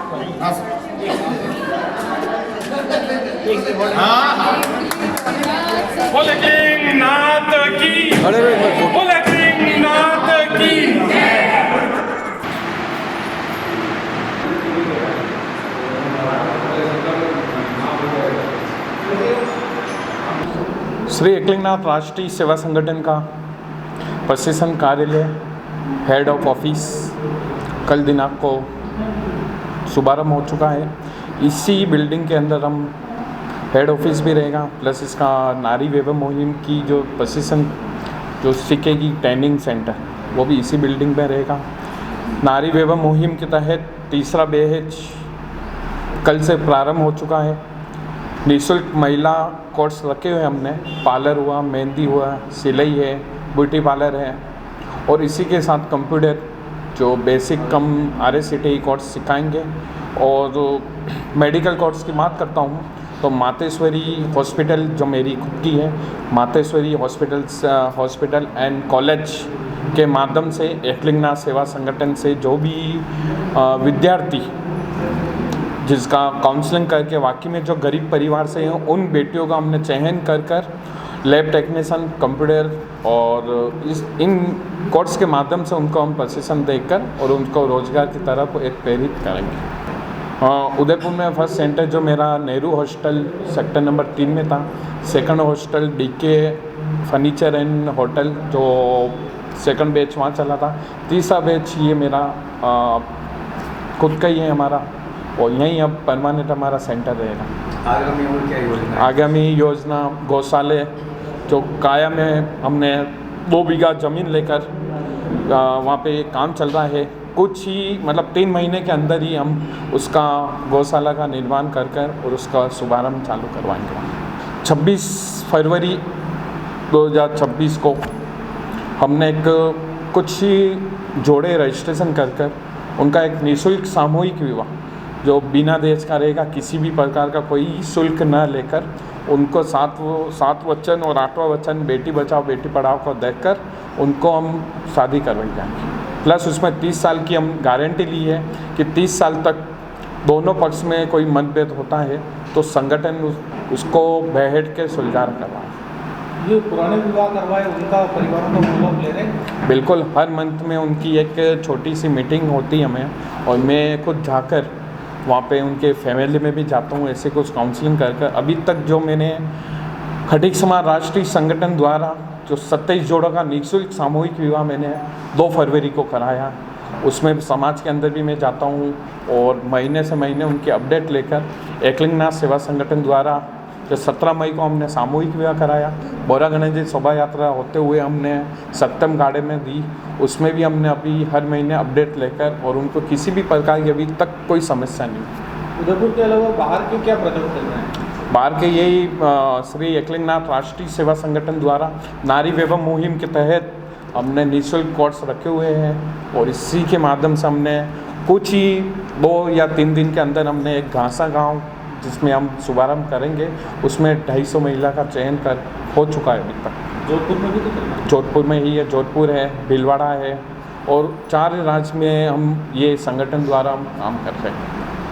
बोले नाथ की, बोले नाथ की। श्री एकलिंगनाथ राष्ट्रीय सेवा संगठन का प्रशासन कार्यालय हेड ऑफ ऑफिस कल दिनांक को शुभारंभ हो चुका है। इसी बिल्डिंग के अंदर हम हेड ऑफिस भी रहेगा, प्लस इसका नारी वैभव मुहिम की जो प्रशिक्षण जो सीखेगी ट्रेनिंग सेंटर वो भी इसी बिल्डिंग में रहेगा। नारी वैभव मुहिम के तहत तीसरा बैच कल से प्रारंभ हो चुका है। निःशुल्क महिला कोर्स रखे हुए हमने, पार्लर हुआ, मेहंदी हुआ, सिलाई है, ब्यूटी पार्लर है और इसी के साथ कंप्यूटर जो बेसिक कम RSCTI कोर्स सिखाएंगे। और मेडिकल कोर्स की बात करता हूँ तो मातेश्वरी हॉस्पिटल जो मेरी खुद की है, मातेश्वरी हॉस्पिटल एंड कॉलेज के माध्यम से एकलिंगनाथ सेवा संगठन से जो भी विद्यार्थी जिसका काउंसलिंग करके वाकई में जो गरीब परिवार से हैं उन बेटियों का हमने चयन कर लैब टेक्नीशियन, कंप्यूटर और इन कोर्स के माध्यम से उनको हम प्रशिक्षण देकर और उनको रोजगार की तरफ एक प्रेरित करेंगे। उदयपुर में फर्स्ट सेंटर जो मेरा नेहरू हॉस्टल सेक्टर नंबर 3 में था, second hostel DK furniture and hotel जो सेकंड बैच वहाँ चला था, तीसरा बैच ये मेरा खुद का ही है हमारा और यहीं अब परमानेंट हमारा सेंटर रहेगा। आगामी और क्या योजना? आगामी योजना गौशाले जो काया में हमने 2 बीघा ज़मीन लेकर वहाँ पे काम चल रहा है। कुछ ही मतलब 3 महीने के अंदर ही हम उसका गौशाला का निर्माण कर और उसका शुभारंभ चालू करवाएंगे। 26 फरवरी 2026 को हमने कुछ ही जोड़े रजिस्ट्रेशन कर उनका एक निःशुल्क सामूहिक विवाह जो बिना दहेज का रहेगा, किसी भी प्रकार का कोई शुल्क न लेकर उनको 7 वचन और 8वां वचन बेटी बचाओ बेटी पढ़ाओ को देकर उनको हम शादी करवाई जाएंगी। प्लस उसमें 30 साल की हम गारंटी ली है कि 30 साल तक दोनों पक्ष में कोई मतभेद होता है तो संगठन उसको बैठ के सुलझा करवाए। ये पुराने विवाह करवाए उनका परिवारों का फॉलोअप ले रहे हैं? बिल्कुल, हर मंथ में उनकी एक छोटी सी मीटिंग होती है हमें और मैं खुद जाकर वहाँ पे उनके फैमिली में भी जाता हूँ, ऐसे कुछ काउंसलिंग कर अभी तक जो मैंने खटीक समाज राष्ट्रीय संगठन द्वारा जो 27 जोड़ों का निःशुल्क सामूहिक विवाह मैंने 2 फरवरी को कराया, उसमें समाज के अंदर भी मैं जाता हूँ और महीने से महीने उनकी अपडेट लेकर एकलिंगनाथ सेवा संगठन द्वारा जो 17 मई को हमने सामूहिक विवाह कराया, बोरा गणेश जी शोभा यात्रा होते हुए हमने सप्तम गाड़े में दी, उसमें भी हमने अभी हर महीने अपडेट लेकर और उनको किसी भी प्रकार की अभी तक कोई समस्या नहीं। उदयपुर के अलावा बाहर के क्या प्रोजेक्ट चल रहे हैं? बाहर के यही श्री एकलिंगनाथ राष्ट्रीय सेवा संगठन द्वारा नारी वैभव मुहिम के तहत हमने निःशुल्क कोर्स रखे हुए हैं और इसी के माध्यम से हमने कुछ ही 2 या 3 दिन के अंदर हमने एक घासा गाँव जिसमें हम शुभारंभ करेंगे, उसमें 250 महिला का चयन हो चुका है अभी तक। जोधपुर में भी तो करना है? जोधपुर में ही है, जोधपुर है, भीलवाड़ा है और 4 राज्य में हम ये संगठन द्वारा हम काम कर रहे हैं।